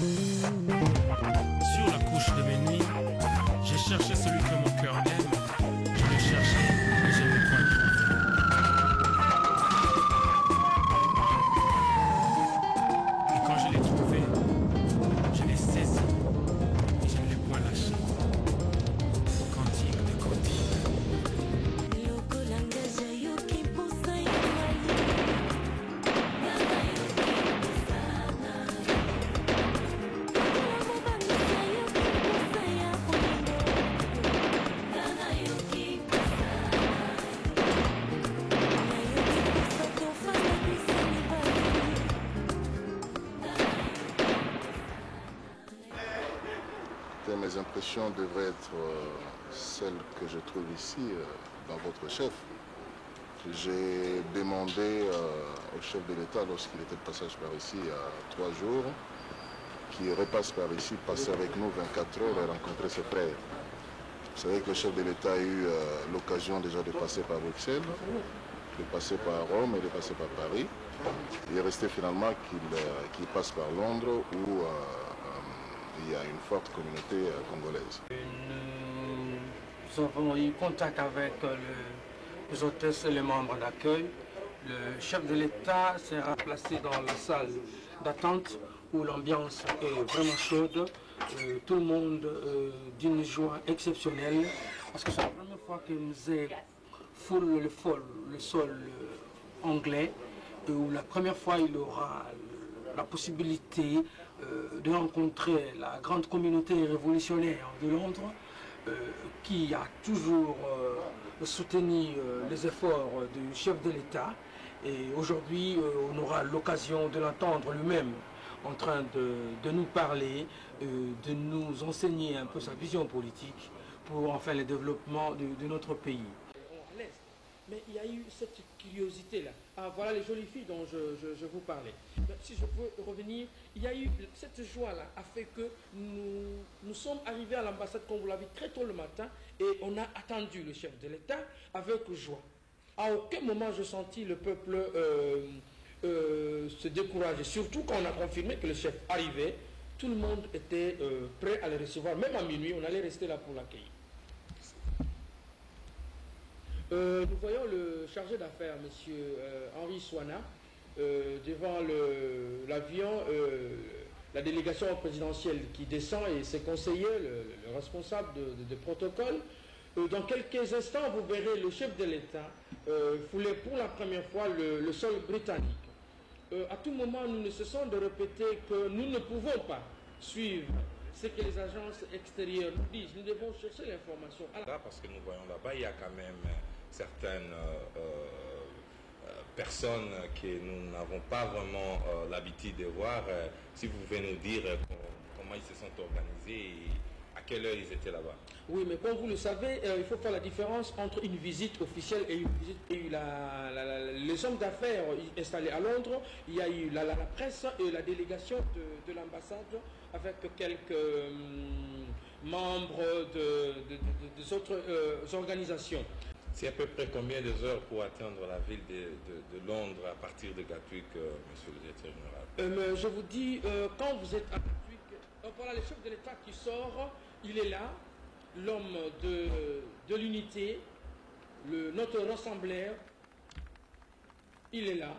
Sur la couche de mes nuits, j'ai cherché celui que mon cœur aime. Je l'ai cherché et je n'ai point trouvé. Et quand je l'ai trouvé, je l'ai saisi et je ne l'ai point lâché. Cantique de cantique. Mes impressions devraient être celles que je trouve ici dans votre chef. J'ai demandé au chef de l'État, lorsqu'il était de passage par ici il y a 3 jours, qu'il repasse par ici, passer avec nous 24 heures et rencontrer ses frères. Vous savez que le chef de l'État a eu l'occasion déjà de passer par Bruxelles, de passer par Rome et de passer par Paris. Il est resté finalement qu'il passe par Londres où il y a une forte communauté congolaise. Nous avons eu contact avec les hôtesses et les membres d'accueil. Le chef de l'État sera placé dans la salle d'attente où l'ambiance est vraiment chaude. Tout le monde d'une joie exceptionnelle parce que c'est la première fois que nous foule le sol anglais où la première fois il aura la possibilité de rencontrer la grande communauté révolutionnaire de Londres qui a toujours soutenu les efforts du chef de l'État. Et aujourd'hui, on aura l'occasion de l'entendre lui-même en train de nous parler, de nous enseigner un peu sa vision politique pour enfin le développement de notre pays. Mais il y a eu cette curiosité-là. Ah, voilà les jolies filles dont je vous parlais. Mais si je peux revenir, il y a eu cette joie-là a fait que nous sommes arrivés à l'ambassade, comme vous l'avez dit, très tôt le matin et on a attendu le chef de l'État avec joie. À aucun moment je sentis le peuple se décourager, surtout quand on a confirmé que le chef arrivait, tout le monde était prêt à le recevoir. Même à minuit, on allait rester là pour l'accueillir. Nous voyons le chargé d'affaires, M. Henri Souana, devant l'avion, la délégation présidentielle qui descend et ses conseillers, le responsable de protocole. Dans quelques instants, vous verrez le chef de l'État fouler pour la première fois le sol britannique. À tout moment, nous ne cessons de répéter que nous ne pouvons pas suivre ce que les agences extérieures nous disent. Nous devons chercher l'information. Parce que nous voyons là-bas, il y a quand même certaines personnes que nous n'avons pas vraiment l'habitude de voir. Si vous pouvez nous dire comment ils se sont organisés et à quelle heure ils étaient là-bas. Oui, mais comme vous le savez, il faut faire la différence entre une visite officielle et une visite. Il y a eu les hommes d'affaires installés à Londres, il y a eu la presse et la délégation de l'ambassade avec quelques membres des autres organisations. C'est à peu près combien d'heures pour atteindre la ville de Londres à partir de Gatwick, monsieur le directeur général? Je vous dis, quand vous êtes à Gatwick, voilà le chef de l'État qui sort, il est là, l'homme de l'unité, notre rassembleur, il est là,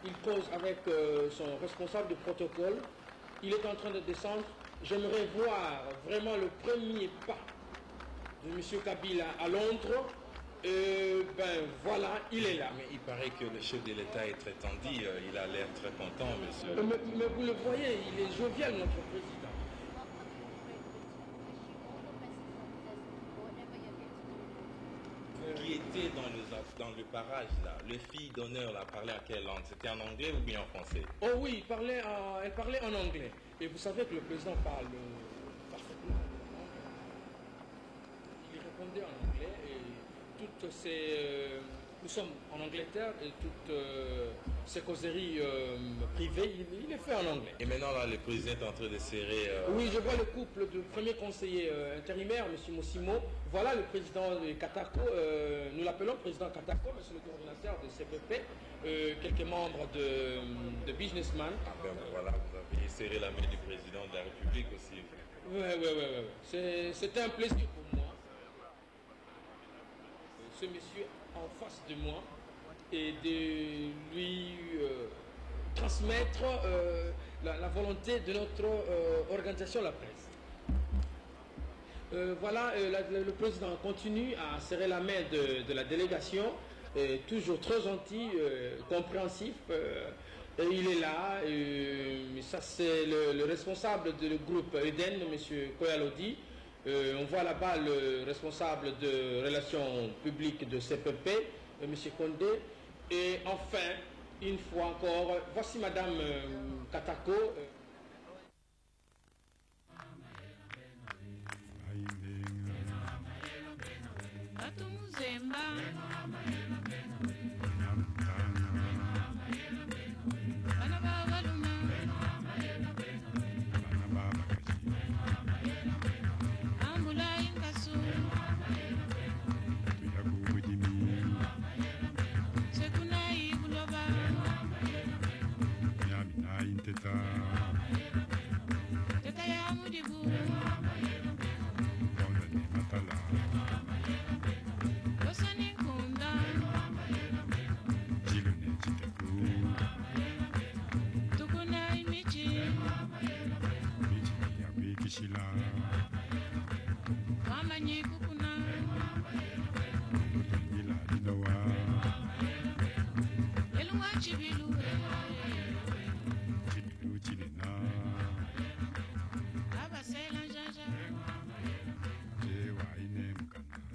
il cause avec son responsable de protocole, il est en train de descendre. J'aimerais voir vraiment le premier pas de M. Kabila à Londres. Ben voilà, il est là. Mais il paraît que le chef de l'État est très tendu, il a l'air très content, monsieur. Mais vous le voyez, il est jovial, notre président. Qui était dans le parage là, le fille d'honneur là, parlait à quelle langue? C'était en anglais ou bien en français? Oh oui, elle parlait en anglais. Et vous savez que le président parle parfaitement anglais. Il répondait en anglais et toutes ces nous sommes en Angleterre et toutes ces causeries privées, il est fait en anglais. Et maintenant, là, le président est en train de serrer... Oui, je vois le couple du premier conseiller intérimaire, M. Mossimo. Voilà le président de Katako. Nous l'appelons président Katako, mais c'est le coordinateur de CPP. Quelques membres de businessmen. Ah ben voilà, vous avez serré la main du président de la République aussi. Oui. C'était un plaisir pour moi. Ce monsieur en face de moi et de lui transmettre la volonté de notre organisation La Presse. Voilà, le président continue à serrer la main de la délégation, toujours très gentil, compréhensif. Et il est là, ça c'est le responsable du groupe Eden, M. Koyalodi. On voit là-bas le responsable de relations publiques de CPP, M. Condé. Et enfin, une fois encore, voici Madame Katako.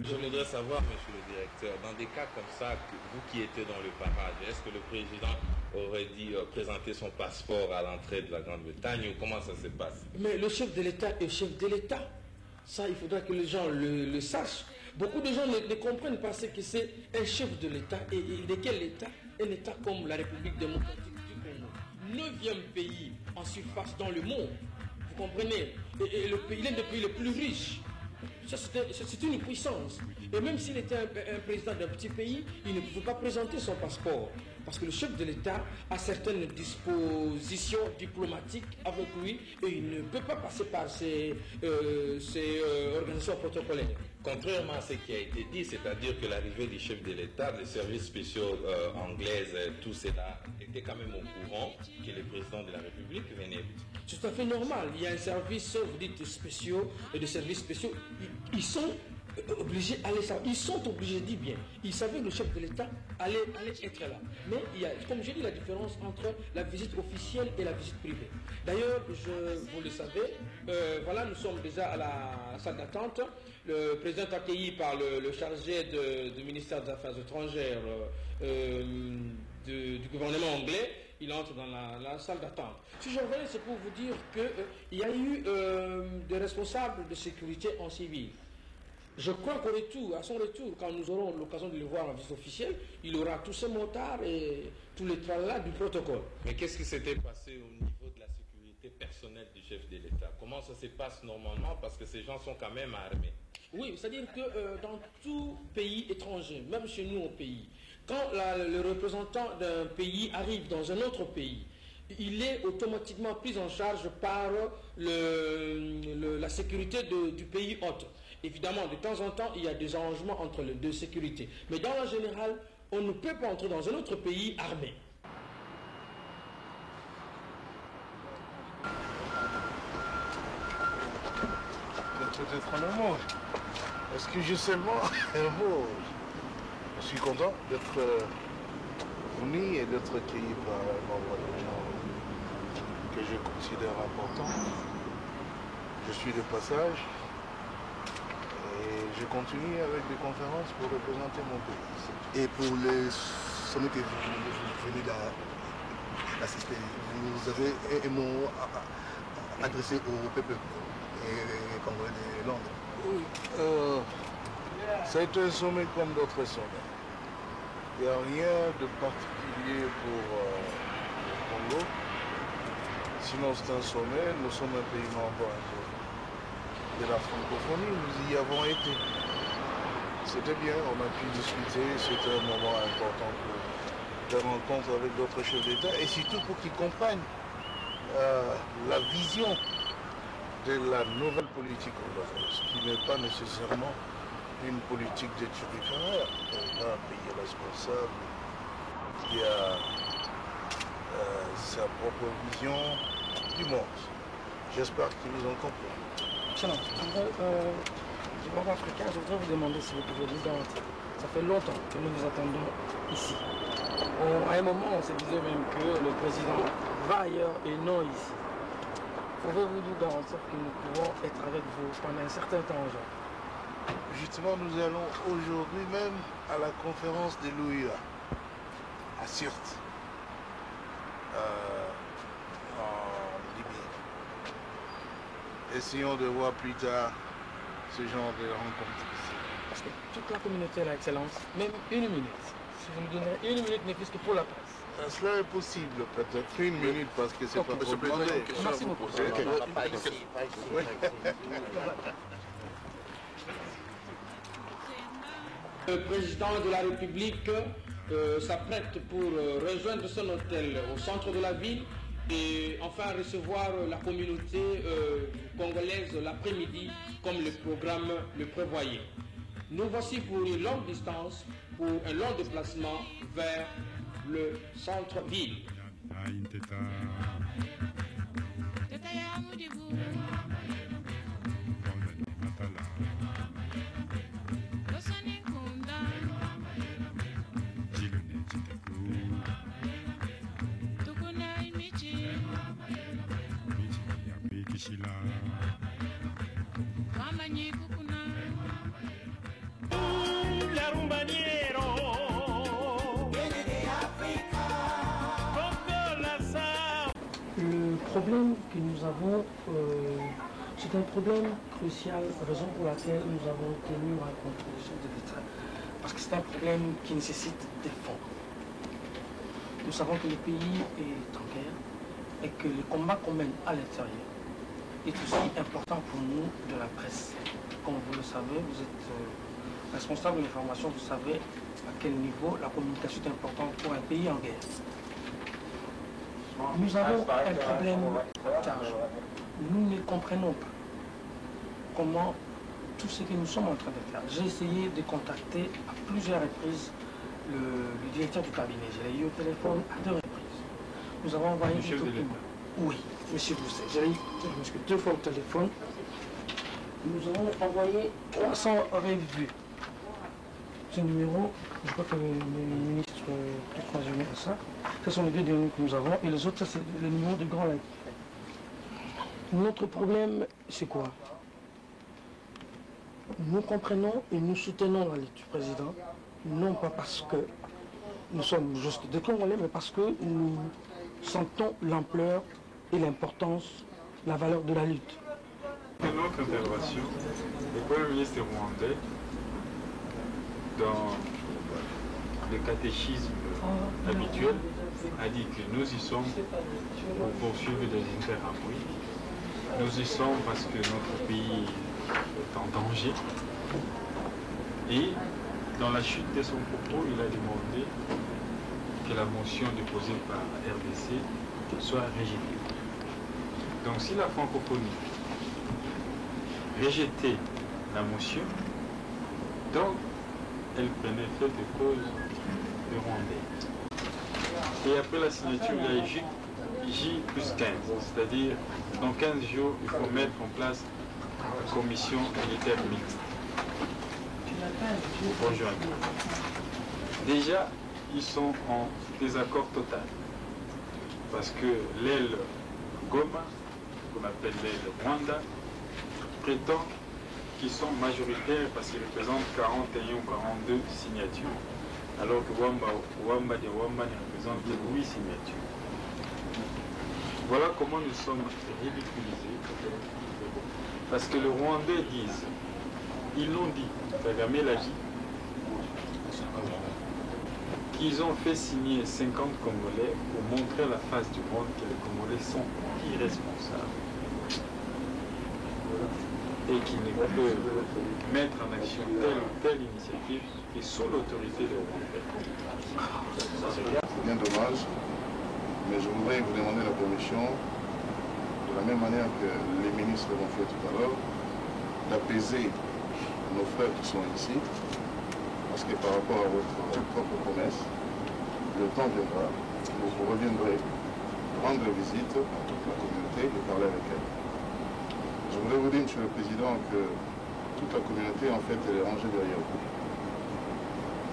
Je voudrais savoir, monsieur le directeur, dans des cas comme ça, vous qui étiez dans le parade, est-ce que le président aurait dit présenter son passeport à l'entrée de la Grande-Bretagne ou comment ça se passe? Mais le chef de l'État est chef de l'État. Ça, il faudra que les gens le sachent. Beaucoup de gens ne comprennent pas ce que c'est un chef de l'État et de quel État? Un État comme la République démocratique du Congo. 9e pays en surface dans le monde. Vous comprenez? Et le pays, l'un des pays les plus riches. C'est une puissance. Et même s'il était un président d'un petit pays, il ne pouvait pas présenter son passeport. Parce que le chef de l'État a certaines dispositions diplomatiques avec lui et il ne peut pas passer par ces organisations protocolaires. Contrairement à ce qui a été dit, c'est-à-dire que l'arrivée du chef de l'État, les services spéciaux anglais, tout cela était quand même au courant que le président de la République venait. C'est tout à fait normal. Il y a un service, vous dites spéciaux, et des services spéciaux, ils sont obligés d'aller ça. Ils sont obligés, dis bien. Ils savaient que le chef de l'État allait être là. Mais il y a, comme j'ai dit, la différence entre la visite officielle et la visite privée. D'ailleurs, vous le savez, voilà, nous sommes déjà à la salle d'attente. Le président est accueilli par le chargé du ministère des Affaires étrangères du gouvernement anglais. Il entre dans la salle d'attente. Si je reviens, c'est pour vous dire qu'il y a eu des responsables de sécurité en civil. Je crois qu'au retour, à son retour, quand nous aurons l'occasion de le voir en visite officielle, il aura tous ces motards et tous les tralala du protocole. Mais qu'est-ce qui s'était passé au niveau de la sécurité personnelle du chef de l'État? Comment ça se passe normalement? Parce que ces gens sont quand même armés. Oui, c'est-à-dire que dans tout pays étranger, même chez nous au pays, quand le représentant d'un pays arrive dans un autre pays, il est automatiquement pris en charge par la sécurité du pays hôte. Évidemment, de temps en temps, il y a des arrangements entre les deux sécurités. Mais dans la générale, on ne peut pas entrer dans un autre pays armé. Peut-être un mot. Excusez-moi, un mot. Je suis content d'être venu et d'être accueilli par un nombre de gens que je considère importants. Je suis de passage et je continue avec des conférences pour représenter mon pays. Et pour les sommets que vous venez d'assister, vous avez un mot adressé au peuple congolais de Londres? Oui, ça a été un sommet comme d'autres sommets. Il n'y a rien de particulier pour le Congo. Sinon, c'est un sommet. Nous sommes un pays membre de la francophonie. Nous y avons été. C'était bien, on a pu discuter. C'était un moment important pour des rencontres avec d'autres chefs d'État et surtout pour qu'ils comprennent la vision de la nouvelle politique congolaise, qui n'est pas nécessairement une politique d'études littéraires. On a un pays responsable qui a sa propre vision du monde. J'espère qu'ils nous ont compris. Excellent. Du monde africain, je voudrais vous demander si vous pouvez nous garantir. Ça fait longtemps que nous vous attendons ici. À un moment, on se disait même que le président va ailleurs et non ici. Pouvez-vous nous garantir que nous pouvons être avec vous pendant un certain temps aujourd'hui? Justement, nous allons aujourd'hui même à la conférence de l'OUA, à Sirte, en Libye. Essayons de voir plus tard ce genre de rencontre ici. Parce que toute la communauté, l'excellence, même une minute. Si vous nous donnez une minute, ne plus que pour la presse. Cela est possible, peut-être une minute, parce que c'est pas trop demandé. Merci beaucoup. Le président de la République s'apprête pour rejoindre son hôtel au centre de la ville et enfin recevoir la communauté congolaise l'après-midi comme le programme le prévoyait. Nous voici pour une longue distance, pour un long déplacement vers le centre-ville. Le problème que nous avons, c'est un problème crucial, raison pour laquelle nous avons tenu à rencontrer les chefs de l'État. Parce que c'est un problème qui nécessite des fonds. Nous savons que le pays est en guerre et que le combat qu'on mène à l'intérieur est aussi important pour nous de la presse. Comme vous le savez, vous êtes responsable de l'information, vous savez à quel niveau la communication est importante pour un pays en guerre. Nous avons un problème car nous ne comprenons pas comment tout ce que nous sommes en train de faire. J'ai essayé de contacter à plusieurs reprises le directeur du cabinet. Je l'ai eu au téléphone à 2 reprises. Nous avons envoyé des documents. Oui, monsieur Bousset. J'ai eu 2 fois au téléphone. Nous avons envoyé 300 revues. Ce numéro, je crois que le ministre peut confirmer ça. Ce sont les 2 derniers que nous avons et les autres, c'est le numéro de Grand Lac. Notre problème, c'est quoi? Nous comprenons et nous soutenons la lutte du président, non pas parce que nous sommes juste des Congolais, mais parce que nous sentons l'ampleur et l'importance, la valeur de la lutte. Dans notre intervention, le Premier ministre rwandais, dans le catéchisme habituel, a dit que nous y sommes pour poursuivre des interamouilles. Nous y sommes parce que notre pays est en danger. Et dans la chute de son propos, il a demandé que la motion déposée par RDC soit rejetée. Donc si la francophonie rejetait la motion, donc elle prenait fait de cause de Rwandais. Et après la signature, il y a J+15, c'est-à-dire dans 15 jours, il faut mettre en place une commission militaire mixte. Rejoindre. Déjà, ils sont en désaccord total. Parce que l'aile Goma, qu'on appelle l'aile Rwanda, prétend qu'ils sont majoritaires parce qu'ils représentent 41 ou 42 signatures. Alors que Wamba ne représente 8 signatures. Voilà comment nous sommes ridiculisés. Parce que les Rwandais disent, ils l'ont dit, Kagame l'a dit, qu'ils ont fait signer 50 Congolais pour montrer à la face du monde que les Congolais sont irresponsables. Et qu'ils ne peuvent mettre en action telle ou telle initiative et sous l'autorité de Rwanda. C'est bien dommage, mais je voudrais vous demander la permission, de la même manière que les ministres l'ont fait tout à l'heure, d'apaiser nos frères qui sont ici, parce que par rapport à votre propre promesse, le temps viendra où vous reviendrez rendre visite à toute la communauté et parler avec elle. Je voudrais vous dire, Monsieur le Président, que toute la communauté, en fait, elle est rangée derrière vous.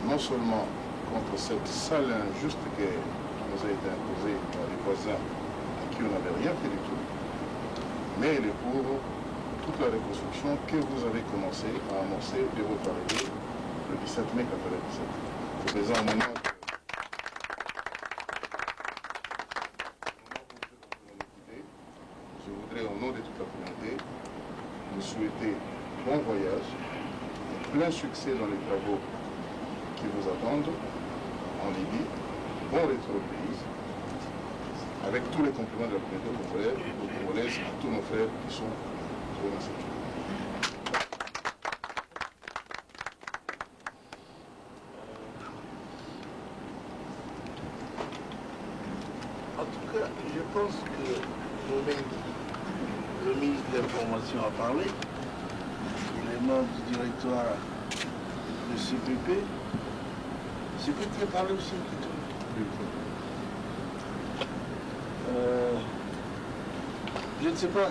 Non seulement contre cette sale injuste guerre qui nous a été imposée par les voisins à qui on n'avait rien fait du tout, mais elle est pour toute la reconstruction que vous avez commencé à amorcer de votre arrivée le 17 mai 1997. Je présente maintenant je voudrais, au nom de toute la communauté, vous souhaiter bon voyage, plein succès dans les travaux qui vous attendent en Libye, bon retour au pays, avec tous les compliments de la communauté congolaise à tous nos frères qui sont menacés. En tout cas, je pense que le ministre de l'Information a parlé, il est membre du directoire de CPP. CPP a parlé aussi. Je ne sais pas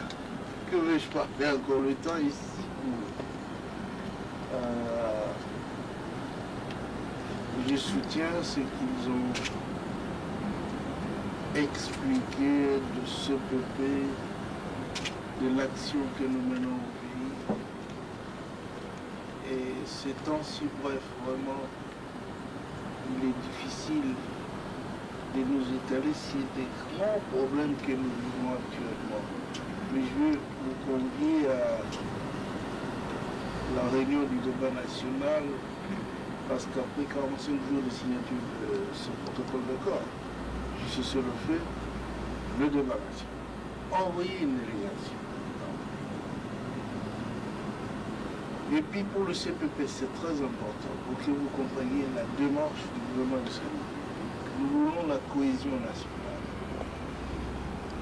que vais-je parler encore le temps ici. Je soutiens ce qu'ils ont expliqué de CPP, de l'action que nous menons au pays. Et ces temps si brefs, vraiment, il est difficile de nous étaler sur des grands problèmes que nous vivons actuellement. Mais je veux vous convier à la réunion du débat national, parce qu'après 45 jours de signature de ce protocole d'accord, si c'est le fait, le débat national. Envoyer une délégation. Et puis pour le CPP, c'est très important pour que vous compreniez la démarche du gouvernement de Sénégal. Nous voulons la cohésion nationale.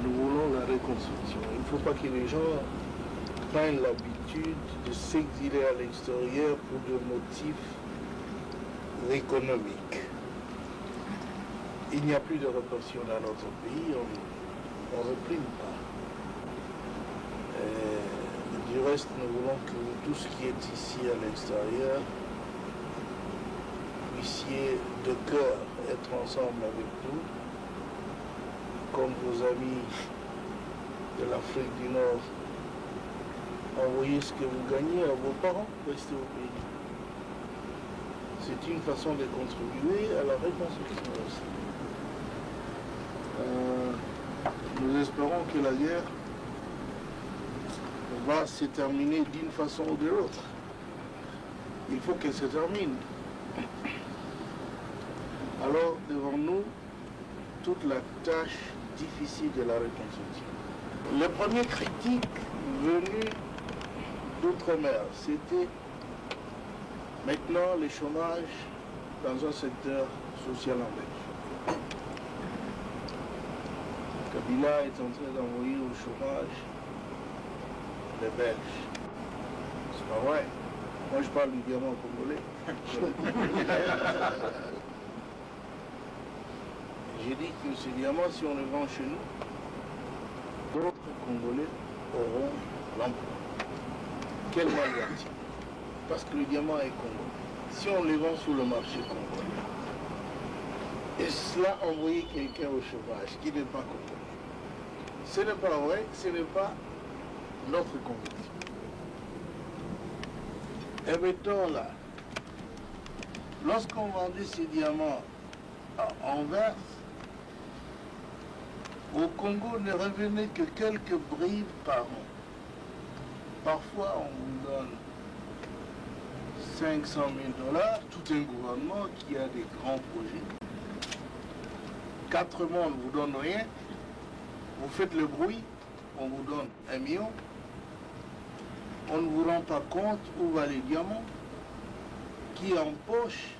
Nous voulons la reconstruction. Il ne faut pas que les gens prennent l'habitude de s'exiler à l'extérieur pour des motifs économiques. Il n'y a plus de répression dans notre pays, on ne réprime pas. Du reste, nous voulons que tout ce qui est ici à l'extérieur puissiez de cœur être ensemble avec nous, comme vos amis de l'Afrique du Nord. Envoyez ce que vous gagnez à vos parents, restez au pays. C'est une façon de contribuer à la reconstruction aussi. Nous espérons que la guerre va se terminer d'une façon ou de l'autre. Il faut qu'elle se termine. Alors, devant nous, toute la tâche difficile de la reconstruction. Les premières critiques venues d'outre-mer, c'était maintenant le chômage dans un secteur social en Belgique. Kabila est en train d'envoyer au chômage les Belges. C'est pas vrai. Moi, je parle du diamant congolais. J'ai dit que ce diamant, si on le vend chez nous, d'autres Congolais auront l'emploi. Quel mal y a-t-il? Parce que le diamant est congolais. Si on le vend sur le marché congolais, et cela envoyer quelqu'un au chômage qui n'est pas congolais, ce n'est pas vrai, ce n'est pas notre conviction. Et mettons là, lorsqu'on vendait ces diamants à Anvers, au Congo ne revenait que quelques bribes par an. Parfois, on vous donne 500 000 $, tout un gouvernement qui a des grands projets. 4 mois, on ne vous donne rien. Vous faites le bruit, on vous donne 1 million. On ne vous rend pas compte où va les diamants, qui empoche.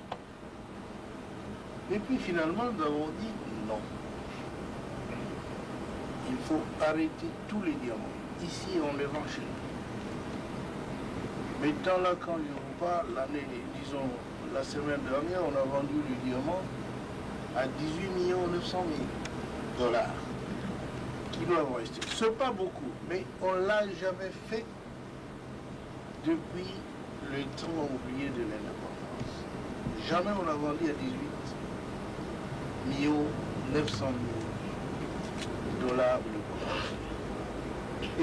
Et puis finalement, nous avons dit non. Il faut arrêter tous les diamants. Ici, on les vend chez nous. Maintenant, là, quand je vous parle, l'année, disons, la semaine dernière, on a vendu le diamant à 18 900 000 $ qui doivent rester. Ce n'est pas beaucoup, mais on ne l'a jamais fait depuis le temps oublié de l'indépendance. Jamais on a vendu à 18 900 000 $ le.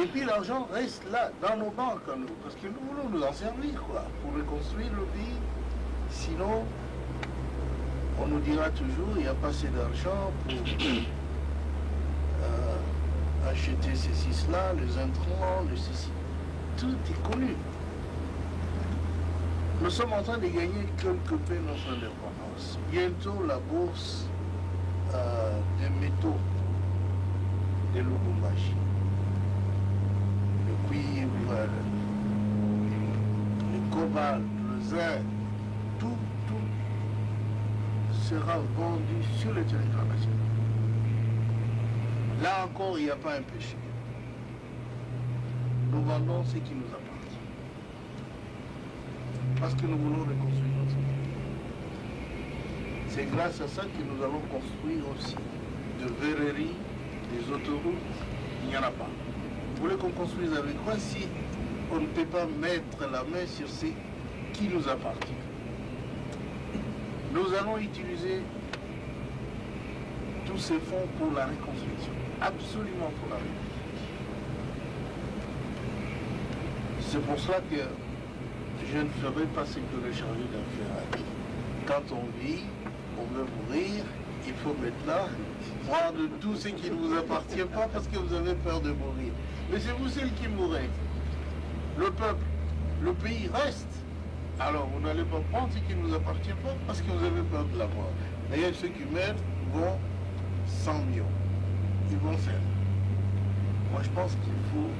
Et puis l'argent reste là, dans nos banques à nous, parce que nous voulons nous en servir, quoi, pour reconstruire le pays. Sinon, on nous dira toujours il n'y a pas assez d'argent pour acheter ceci-là, les intrants, les ceci. Tout est connu. Nous sommes en train de gagner quelque peu notre indépendance. Bientôt, la bourse des métaux de Lubumbashi, le cuivre, le cobalt, le zinc, tout sera vendu sur le territoire national. Là encore, il n'y a pas un péché. Nous vendons ce qui nous appartient. Parce que nous voulons reconstruire notre pays. C'est grâce à ça que nous allons construire aussi de verreries, des autoroutes. Il n'y en a pas. Vous voulez qu'on construise avec quoi si on ne peut pas mettre la main sur ce qui nous appartient? Nous allons utiliser tous ces fonds pour la reconstruction. Absolument pour la reconstruction. C'est pour cela que je ne ferai pas ce que le chargé d'affaires a dit. Quand on vit, on veut mourir, il faut maintenant prendre tout ce qui ne vous appartient pas parce que vous avez peur de mourir. Mais c'est vous celles qui mourrez. Le peuple, le pays reste. Alors vous n'allez pas prendre ce qui ne vous appartient pas parce que vous avez peur de la mort. D'ailleurs, ceux qui meurent vont 100 millions. Ils vont faire. Moi, je pense qu'il faut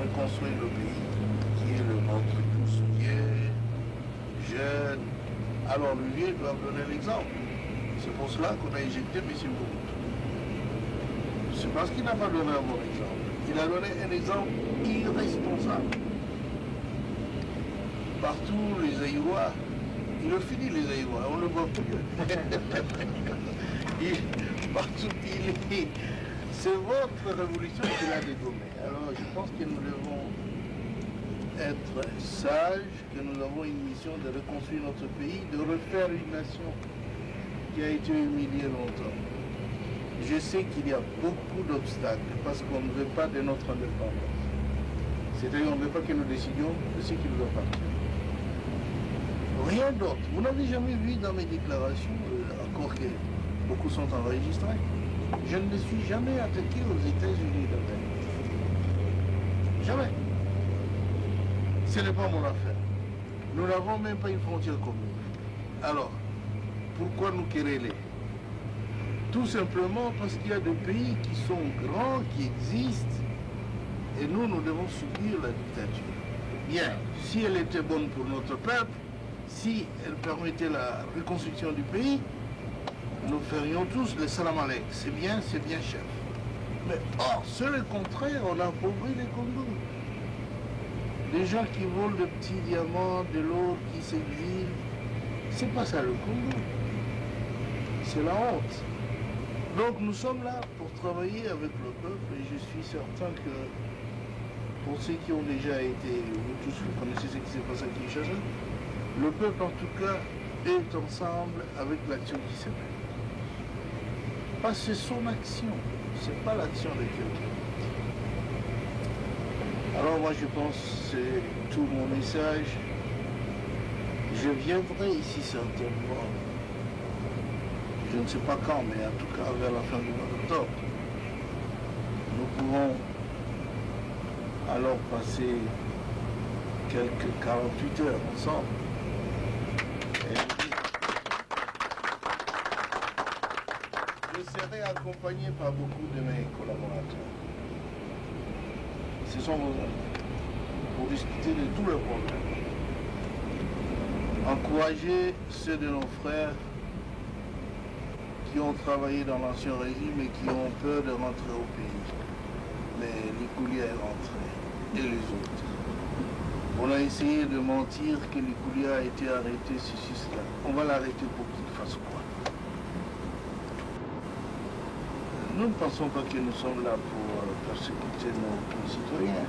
reconstruire le pays qui est le nôtre tous, vieux, jeune. Alors le vieux doit donner l'exemple. C'est pour cela qu'on a éjecté M. Mobutu. C'est parce qu'il n'a pas donné un bon exemple. Il a donné un exemple irresponsable. Partout, les Aïrois, il a fini les Aïrois, on ne le voit plus. Partout il est. C'est votre révolution qui l'a dégommé. Alors je pense que nous devons être sages, que nous avons une mission de reconstruire notre pays, de refaire une nation qui a été humiliée longtemps. Je sais qu'il y a beaucoup d'obstacles parce qu'on ne veut pas de notre indépendance. C'est-à-dire qu'on ne veut pas que nous décidions de ce qui nous appartient. Rien d'autre. Vous n'avez jamais vu dans mes déclarations, encore que beaucoup sont enregistrés, je ne me suis jamais attaqué aux États-Unis d'Amérique. Jamais. Ce n'est pas mon affaire. Nous n'avons même pas une frontière commune. Alors, pourquoi nous quereller? Tout simplement parce qu'il y a des pays qui sont grands, qui existent, et nous devons subir la dictature. Bien, si elle était bonne pour notre peuple, si elle permettait la reconstruction du pays, nous ferions tous le salam alek. C'est bien, chef. Mais or, c'est le contraire, on appauvrit les Congos. Des gens qui volent de petits diamants, de l'or, qui s'exilent. C'est pas ça le Congo. C'est la honte. Donc nous sommes là pour travailler avec le peuple et je suis certain que pour ceux qui ont déjà été, vous tous vous connaissez ce qui s'est passé à Kinshasa, le peuple en tout cas est ensemble avec l'action qui s'est faite. Parce que c'est son action, c'est pas l'action de quelqu'un. Alors moi je pense que c'est tout mon message. Je viendrai ici certainement, je ne sais pas quand, mais en tout cas vers la fin du mois d'octobre. Nous pouvons alors passer quelques 48 heures ensemble. je serai accompagné par beaucoup de mes collaborateurs. Ce sont vos amis pour discuter de tous les problèmes. Encourager ceux de nos frères qui ont travaillé dans l'ancien régime et qui ont peur de rentrer au pays. Mais Likoulia est rentré, et les autres. On a essayé de mentir que Likoulia a été arrêté, cela. On va l'arrêter pour qu'il fasse quoi? Nous ne pensons pas que nous sommes là pour persécuter nos concitoyens.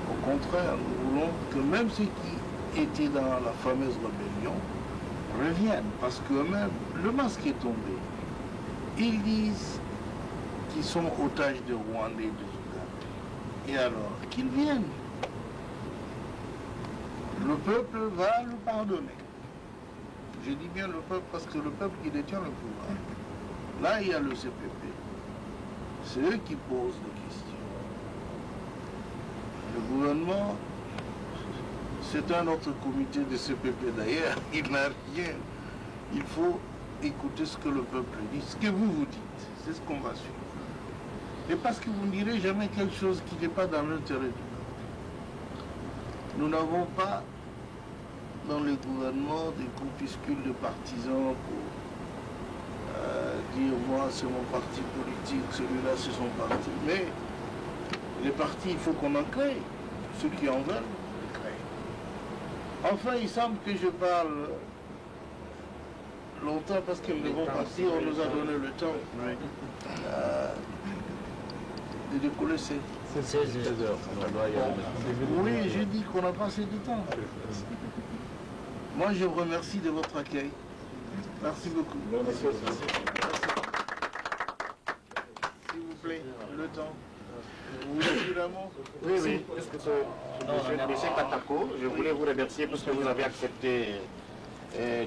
Au contraire, nous voulons que même ceux qui étaient dans la fameuse rébellion reviennent, parce qu'eux-mêmes, le masque est tombé. Ils disent qu'ils sont otages de Rwandais et de Ouganda. Et alors, qu'ils viennent. Le peuple va le pardonner. Je dis bien le peuple parce que le peuple qui détient le pouvoir. Là, il y a le CPP. C'est eux qui posent les questions. Le gouvernement, c'est un autre comité de CPP d'ailleurs. Il n'a rien. Il faut écouter ce que le peuple dit, ce que vous dites. C'est ce qu'on va suivre. Et parce que vous ne direz jamais quelque chose qui n'est pas dans l'intérêt du peuple. Nous n'avons pas dans le gouvernement des groupuscules de partisans pour dire moi c'est mon parti politique, celui-là c'est son parti. Mais les partis, il faut qu'on en crée. Ceux qui en veulent, les créent. Enfin, il semble que je parle longtemps parce que nous devons partir, on nous a donné le temps de décoller. C'est 16 heures. Oui, j'ai dit qu'on a passé du temps. Moi, je vous remercie de votre accueil. Merci beaucoup. Merci. S'il vous plaît, le temps. Vous voulez dire un mot? Oui. Monsieur Katako, je voulais vous remercier parce que vous avez accepté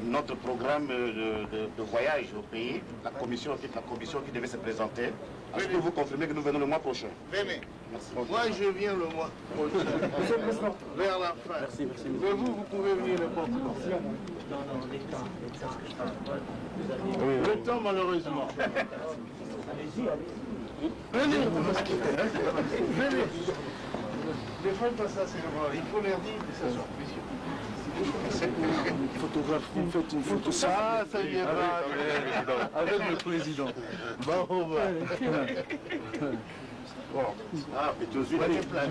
notre programme de voyage au pays, la commission qui devait se présenter. Est-ce que vous confirmez que nous venons le mois prochain? Venez. Moi, je viens le mois prochain. Vers la fin. Merci. Mais vous pouvez venir n'importe quand. Le temps, malheureusement. Venez. Venez. Des fois, pas ça, c'est normal. Il faut leur dire que ça soit précieux. Photographe, vous faites une photo. Ça viendra avec le président. Bon. Ah, mais tout de suite, Prenez place.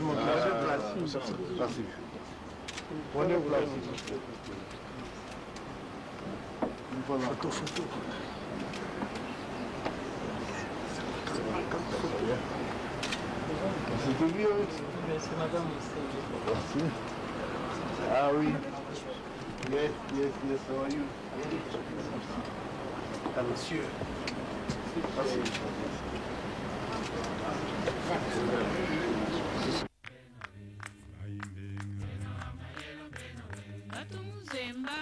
Merci. Prenez place. Voilà. Photo. C'était mieux. C'est madame. Merci. Ah oui. Yes, how are you? Ah, monsieur. Merci. Batumuzemba